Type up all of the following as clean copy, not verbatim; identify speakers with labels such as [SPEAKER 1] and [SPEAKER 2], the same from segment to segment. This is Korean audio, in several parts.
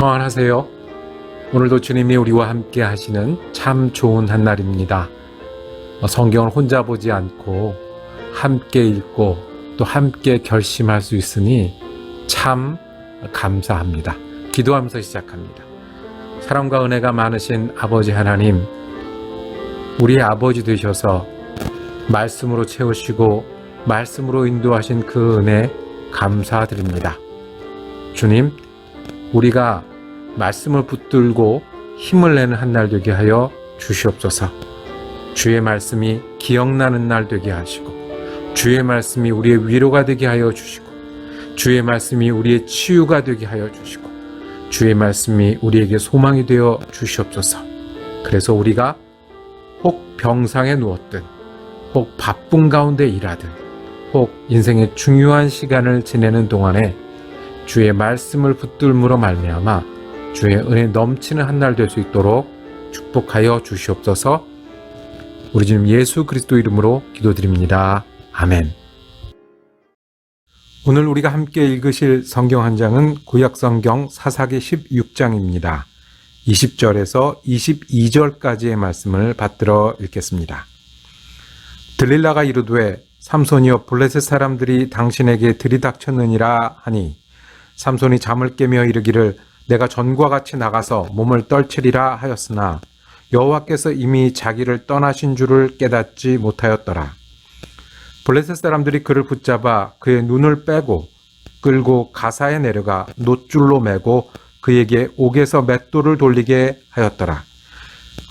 [SPEAKER 1] 평안하세요. 오늘도 주님이 우리와 함께 하시는 참 좋은 한날입니다. 성경을 혼자 보지 않고 함께 읽고 또 함께 결심할 수 있으니 참 감사합니다. 기도하면서 시작합니다. 사랑과 은혜가 많으신 아버지 하나님, 우리의 아버지 되셔서 말씀으로 채우시고 말씀으로 인도하신 그 은혜 감사드립니다. 주님, 우리가 말씀을 붙들고 힘을 내는 한 날 되게 하여 주시옵소서. 주의 말씀이 기억나는 날 되게 하시고, 주의 말씀이 우리의 위로가 되게 하여 주시고, 주의 말씀이 우리의 치유가 되게 하여 주시고, 주의 말씀이 우리에게 소망이 되어 주시옵소서. 그래서 우리가 혹 병상에 누웠든, 혹 바쁜 가운데 일하든, 혹 인생의 중요한 시간을 지내는 동안에 주의 말씀을 붙들므로 말미암아 주의 은혜 넘치는 한 날 될 수 있도록 축복하여 주시옵소서. 우리 주님 예수 그리스도 이름으로 기도드립니다. 아멘. 오늘 우리가 함께 읽으실 성경 한 장은 구약성경 사사기 16장입니다. 20절에서 22절까지의 말씀을 받들어 읽겠습니다. 들릴라가 이르되 삼손이여 블레셋 사람들이 당신에게 들이닥쳤느니라 하니 삼손이 잠을 깨며 이르기를 내가 전과 같이 나가서 몸을 떨치리라 하였으나 여호와께서 이미 자기를 떠나신 줄을 깨닫지 못하였더라. 블레셋 사람들이 그를 붙잡아 그의 눈을 빼고 끌고 가사에 내려가 놋줄로 매고 그에게 옥에서 맷돌을 돌리게 하였더라.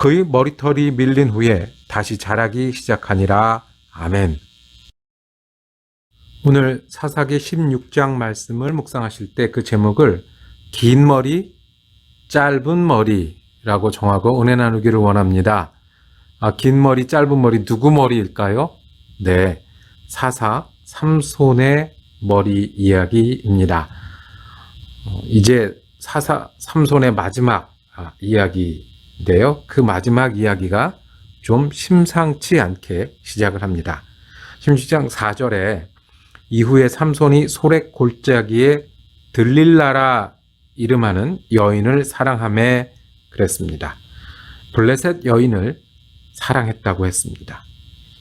[SPEAKER 1] 그의 머리털이 밀린 후에 다시 자라기 시작하니라. 아멘. 오늘 사사기 16장 말씀을 묵상하실 때 그 제목을 긴 머리, 짧은 머리라고 정하고 은혜 나누기를 원합니다. 긴 머리, 짧은 머리 누구 머리일까요? 네, 사사 삼손의 머리 이야기입니다. 이제 사사 삼손의 마지막 이야기인데요. 그 마지막 이야기가 좀 심상치 않게 시작을 합니다. 16장 4절에 이후에 삼손이 소렉 골짜기에 들릴라라 이름하는 여인을 사랑하며 그랬습니다. 블레셋 여인을 사랑했다고 했습니다.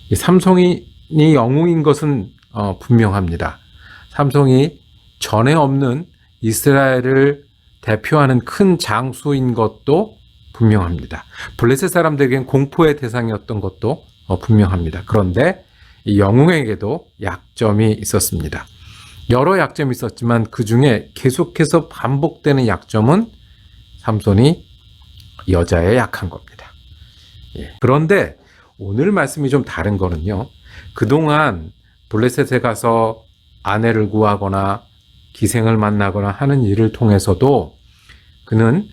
[SPEAKER 1] 이 삼손이 영웅인 것은 분명합니다. 삼손이 전에 없는 이스라엘을 대표하는 큰 장수인 것도 분명합니다. 블레셋 사람들에겐 공포의 대상이었던 것도 분명합니다. 그런데 이 영웅에게도 약점이 있었습니다. 여러 약점이 있었지만 그 중에 계속해서 반복되는 약점은 삼손이 여자에 약한 겁니다. 그런데 오늘 말씀이 좀 다른 거는요. 그동안 블레셋에 가서 아내를 구하거나 기생을 만나거나 하는 일을 통해서도 그는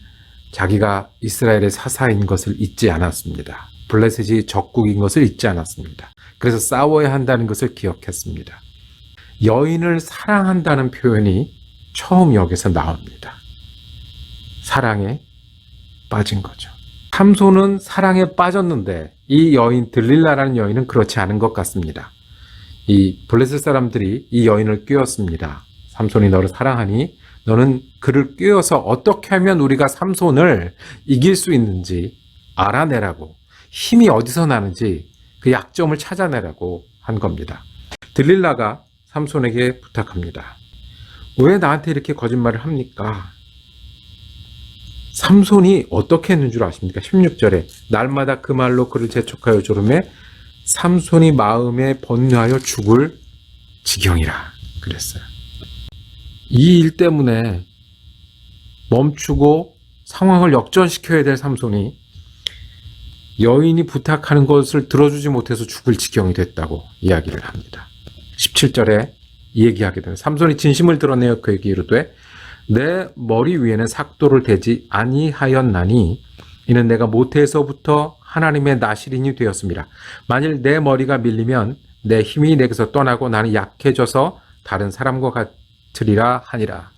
[SPEAKER 1] 자기가 이스라엘의 사사인 것을 잊지 않았습니다. 블레셋이 적국인 것을 잊지 않았습니다. 그래서 싸워야 한다는 것을 기억했습니다. 여인을 사랑한다는 표현이 처음 여기서 나옵니다. 사랑에 빠진 거죠. 삼손은 사랑에 빠졌는데 이 여인 들릴라라는 여인은 그렇지 않은 것 같습니다. 이 블레셋 사람들이 이 여인을 꿰었습니다. 삼손이 너를 사랑하니 너는 그를 꿰어서 어떻게 하면 우리가 삼손을 이길 수 있는지 알아내라고, 힘이 어디서 나는지 그 약점을 찾아내라고 한 겁니다. 들릴라가 삼손에게 부탁합니다. 왜 나한테 이렇게 거짓말을 합니까? 삼손이 어떻게 했는 줄 아십니까? 16절에 날마다 그 말로 그를 재촉하여 조르매 삼손이 마음에 번뇌하여 죽을 지경이라 그랬어요. 이 일 때문에 멈추고 상황을 역전시켜야 될 삼손이 여인이 부탁하는 것을 들어주지 못해서 죽을 지경이 됐다고 이야기를 합니다. 17절에 이 얘기하게 되면 삼손이 진심을 드러내어 그에게 이르되 내 머리 위에는 삭도를 대지 아니하였나니 이는 내가 모태에서부터 하나님의 나실인이 되었습니다. 만일 내 머리가 밀리면 내 힘이 내게서 떠나고 나는 약해져서 다른 사람과 같으리라 하니라.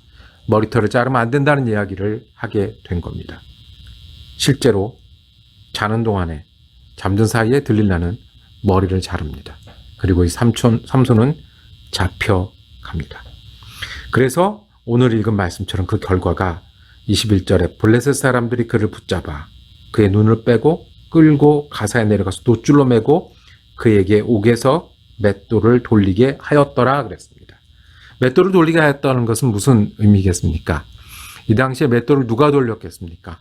[SPEAKER 1] 머리털을 자르면 안 된다는 이야기를 하게 된 겁니다. 실제로 자는 동안에 잠든 사이에 들릴라는 머리를 자릅니다. 그리고 이 삼손은 잡혀갑니다. 그래서 오늘 읽은 말씀처럼 그 결과가 21절에 블레셋 사람들이 그를 붙잡아 그의 눈을 빼고 끌고 가사에 내려가서 돛줄로 매고 그에게 옥에서 맷돌을 돌리게 하였더라 그랬습니다. 맷돌을 돌리게 하였다는 것은 무슨 의미겠습니까? 이 당시에 맷돌을 누가 돌렸겠습니까?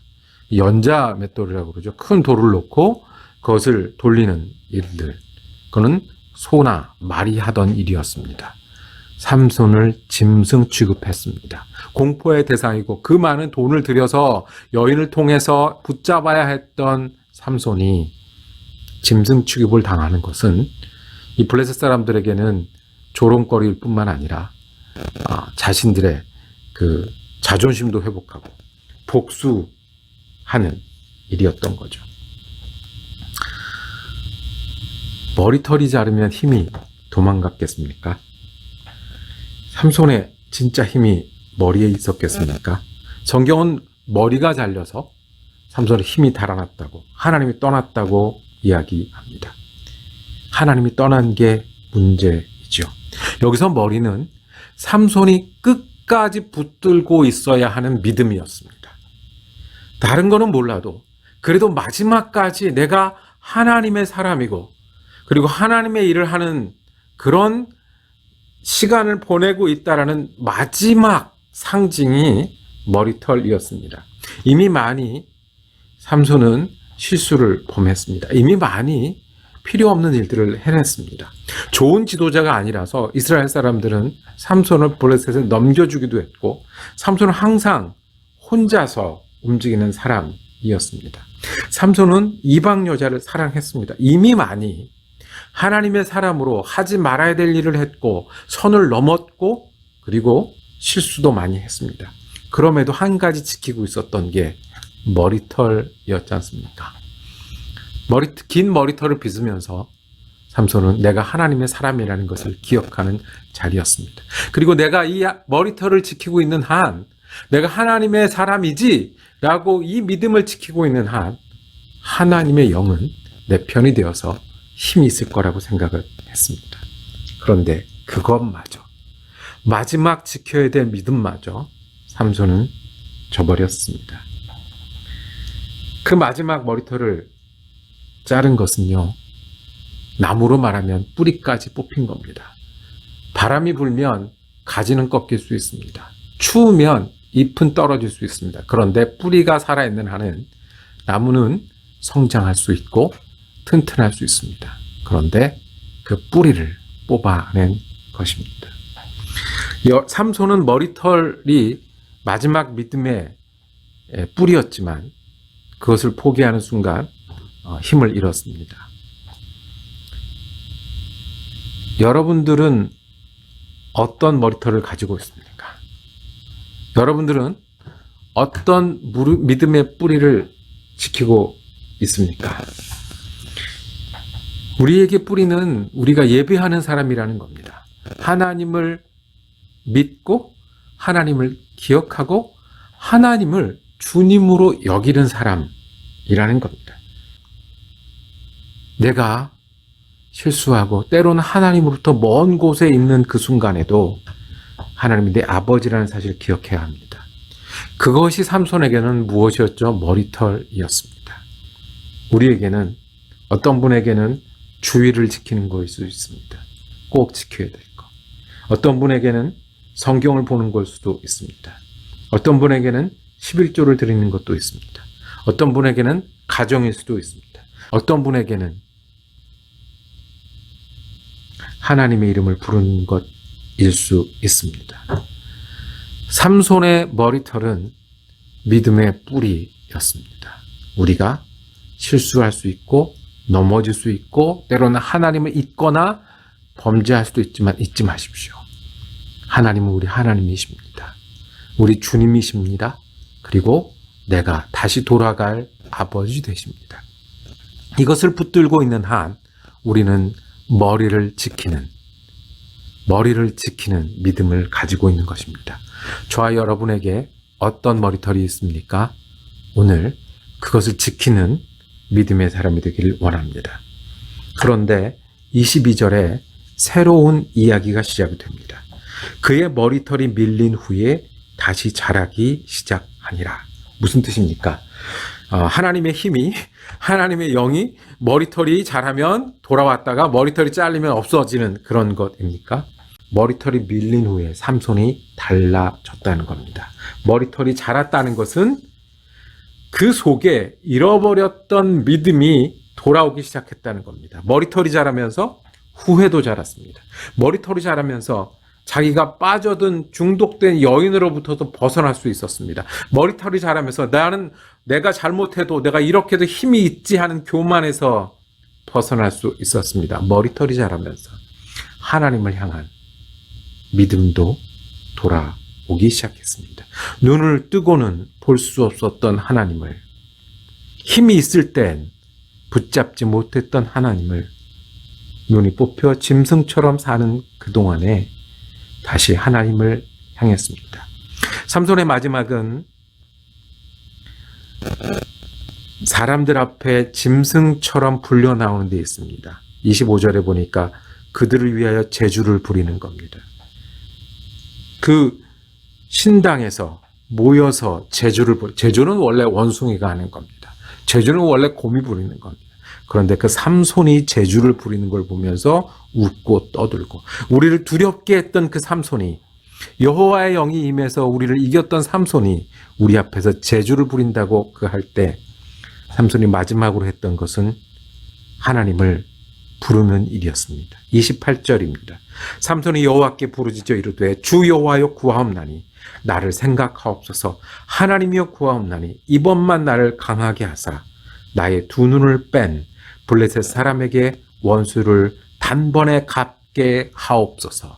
[SPEAKER 1] 연자 맷돌이라고 그러죠. 큰 돌을 놓고 그것을 돌리는 일들. 그는 소나 말이 하던 일이었습니다. 삼손을 짐승 취급했습니다. 공포의 대상이고 그 많은 돈을 들여서 여인을 통해서 붙잡아야 했던 삼손이 짐승 취급을 당하는 것은 이 블레셋 사람들에게는 조롱거리일 뿐만 아니라 자신들의 그 자존심도 회복하고 복수하는 일이었던 거죠. 머리털이 자르면 힘이 도망갔겠습니까? 삼손의 진짜 힘이 머리에 있었겠습니까? 성경은 머리가 잘려서 삼손의 힘이 달아났다고, 하나님이 떠났다고 이야기합니다. 하나님이 떠난 게 문제이죠. 여기서 머리는 삼손이 끝까지 붙들고 있어야 하는 믿음이었습니다. 다른 거는 몰라도 그래도 마지막까지 내가 하나님의 사람이고 그리고 하나님의 일을 하는 그런 시간을 보내고 있다라는 마지막 상징이 머리털이었습니다. 이미 많이 삼손은 실수를 범했습니다. 이미 많이 필요 없는 일들을 해냈습니다. 좋은 지도자가 아니라서 이스라엘 사람들은 삼손을 블레셋에 넘겨주기도 했고 삼손은 항상 혼자서 움직이는 사람이었습니다. 삼손은 이방 여자를 사랑했습니다. 이미 많이 하나님의 사람으로 하지 말아야 될 일을 했고 선을 넘었고 그리고 실수도 많이 했습니다. 그럼에도 한 가지 지키고 있었던 게 머리털이었지 않습니까? 긴 머리털을 빗으면서 삼손은 내가 하나님의 사람이라는 것을 기억하는 자리였습니다. 그리고 내가 이 머리털을 지키고 있는 한 내가 하나님의 사람이지 라고 이 믿음을 지키고 있는 한 하나님의 영은 내 편이 되어서 힘이 있을 거라고 생각을 했습니다. 그런데 그것마저 마지막 지켜야 될 믿음마저 삼손은 저버렸습니다. 그 마지막 머리털을 자른 것은요, 나무로 말하면 뿌리까지 뽑힌 겁니다. 바람이 불면 가지는 꺾일 수 있습니다. 추우면 잎은 떨어질 수 있습니다. 그런데 뿌리가 살아있는 한은 나무는 성장할 수 있고 튼튼할 수 있습니다. 그런데 그 뿌리를 뽑아낸 것입니다. 삼손은 머리털이 마지막 믿음의 뿌리였지만 그것을 포기하는 순간 힘을 잃었습니다. 여러분들은 어떤 머리털을 가지고 있습니까? 여러분들은 어떤 믿음의 뿌리를 지키고 있습니까? 우리에게 뿌리는 우리가 예배하는 사람이라는 겁니다. 하나님을 믿고 하나님을 기억하고 하나님을 주님으로 여기는 사람이라는 겁니다. 내가 실수하고 때로는 하나님으로부터 먼 곳에 있는 그 순간에도 하나님이 내 아버지라는 사실을 기억해야 합니다. 그것이 삼손에게는 무엇이었죠? 머리털이었습니다. 우리에게는 어떤 분에게는 주의를 지키는 것일 수 있습니다. 꼭 지켜야 될 것. 어떤 분에게는 성경을 보는 걸 수도 있습니다. 어떤 분에게는 11조를 드리는 것도 있습니다. 어떤 분에게는 가정일 수도 있습니다. 어떤 분에게는 하나님의 이름을 부르는 것일 수 있습니다. 삼손의 머리털은 믿음의 뿌리였습니다. 우리가 실수할 수 있고 넘어질 수 있고 때로는 하나님을 잊거나 범죄할 수도 있지만 잊지 마십시오. 하나님은 우리 하나님이십니다. 우리 주님이십니다. 그리고 내가 다시 돌아갈 아버지 되십니다. 이것을 붙들고 있는 한 우리는 머리를 지키는 믿음을 가지고 있는 것입니다. 저와 여러분에게 어떤 머리털이 있습니까? 오늘 그것을 지키는 믿음의 사람이 되기를 원합니다. 그런데 22절에 새로운 이야기가 시작이 됩니다. 그의 머리털이 밀린 후에 다시 자라기 시작합니다. 하니라. 무슨 뜻입니까? 하나님의 힘이, 하나님의 영이 머리털이 자라면 돌아왔다가 머리털이 잘리면 없어지는 그런 것입니까? 머리털이 밀린 후에 삼손이 달라졌다는 겁니다. 머리털이 자랐다는 것은 그 속에 잃어버렸던 믿음이 돌아오기 시작했다는 겁니다. 머리털이 자라면서 후회도 자랐습니다. 머리털이 자라면서 자기가 빠져든 중독된 여인으로부터도 벗어날 수 있었습니다. 머리털이 자라면서 내가 잘못해도 내가 이렇게도 힘이 있지 하는 교만에서 벗어날 수 있었습니다. 머리털이 자라면서 하나님을 향한 믿음도 돌아오기 시작했습니다. 눈을 뜨고는 볼 수 없었던 하나님을, 힘이 있을 땐 붙잡지 못했던 하나님을 눈이 뽑혀 짐승처럼 사는 그동안에 다시 하나님을 향했습니다. 삼손의 마지막은 사람들 앞에 짐승처럼 불려 나오는 데 있습니다. 25절에 보니까 그들을 위하여 제주를 부리는 겁니다. 그 신당에서 모여서 제주는 원래 원숭이가 하는 겁니다. 제주는 원래 곰이 부리는 겁니다. 그런데 그 삼손이 제주를 부리는 걸 보면서 웃고 떠들고, 우리를 두렵게 했던 그 삼손이, 여호와의 영이 임해서 우리를 이겼던 삼손이 우리 앞에서 제주를 부린다고 그 할 때 삼손이 마지막으로 했던 것은 하나님을 부르는 일이었습니다. 28절입니다. 삼손이 여호와께 부르짖어 이르되 주 여호와여 구하옵나니 나를 생각하옵소서. 하나님이여 구하옵나니 이번만 나를 강하게 하사 나의 두 눈을 뺀 블레셋 사람에게 원수를 단번에 갚게 하옵소서.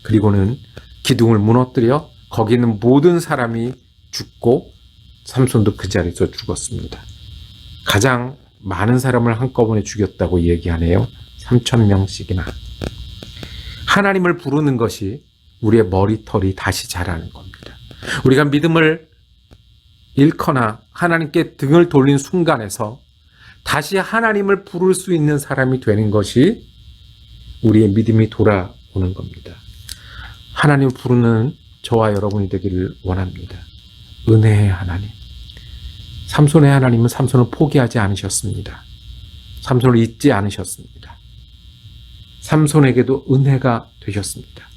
[SPEAKER 1] 그리고는 기둥을 무너뜨려 거기 있는 모든 사람이 죽고 삼손도 그 자리에서 죽었습니다. 가장 많은 사람을 한꺼번에 죽였다고 얘기하네요. 3,000명씩이나. 하나님을 부르는 것이 우리의 머리털이 다시 자라는 겁니다. 우리가 믿음을 잃거나 하나님께 등을 돌린 순간에서 다시 하나님을 부를 수 있는 사람이 되는 것이 우리의 믿음이 돌아오는 겁니다. 하나님을 부르는 저와 여러분이 되기를 원합니다. 은혜의 하나님. 삼손의 하나님은 삼손을 포기하지 않으셨습니다. 삼손을 잊지 않으셨습니다. 삼손에게도 은혜가 되셨습니다.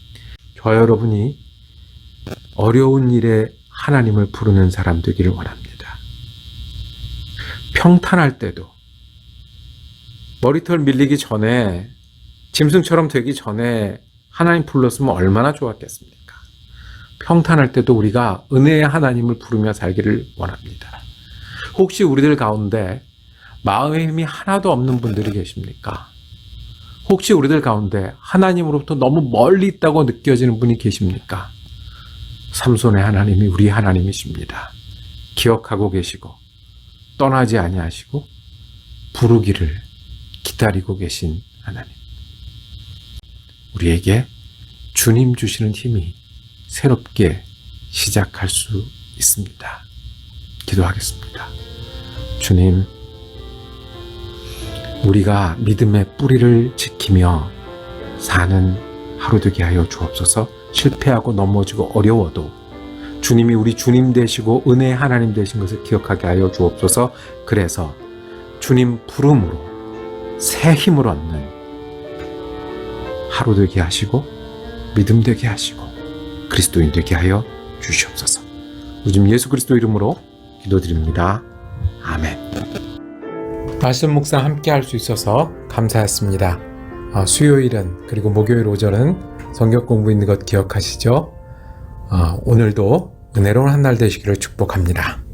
[SPEAKER 1] 저 여러분이 어려운 일에 하나님을 부르는 사람 되기를 원합니다. 평탄할 때도, 머리털 밀리기 전에, 짐승처럼 되기 전에 하나님 불렀으면 얼마나 좋았겠습니까? 평탄할 때도 우리가 은혜의 하나님을 부르며 살기를 원합니다. 혹시 우리들 가운데 마음의 힘이 하나도 없는 분들이 계십니까? 혹시 우리들 가운데 하나님으로부터 너무 멀리 있다고 느껴지는 분이 계십니까? 삼손의 하나님이 우리 하나님이십니다. 기억하고 계시고 떠나지 아니하시고 부르기를 기다리고 계신 하나님. 우리에게 주님 주시는 힘이 새롭게 시작할 수 있습니다. 기도하겠습니다. 주님, 우리가 믿음의 뿌리를 지키며 사는 하루 되게 하여 주옵소서. 실패하고 넘어지고 어려워도 주님이 우리 주님 되시고 은혜의 하나님 되신 것을 기억하게 하여 주옵소서. 그래서 주님 부름으로 새 힘을 얻는 하루 되게 하시고 믿음 되게 하시고 그리스도인 되게 하여 주시옵소서. 요즘 예수 그리스도 이름으로 기도드립니다. 아멘. 말씀 묵상 함께 할 수 있어서 감사했습니다. 수요일은 그리고 목요일 오전은 성경 공부 있는 것 기억하시죠? 오늘도 은혜로운 한 날 되시기를 축복합니다.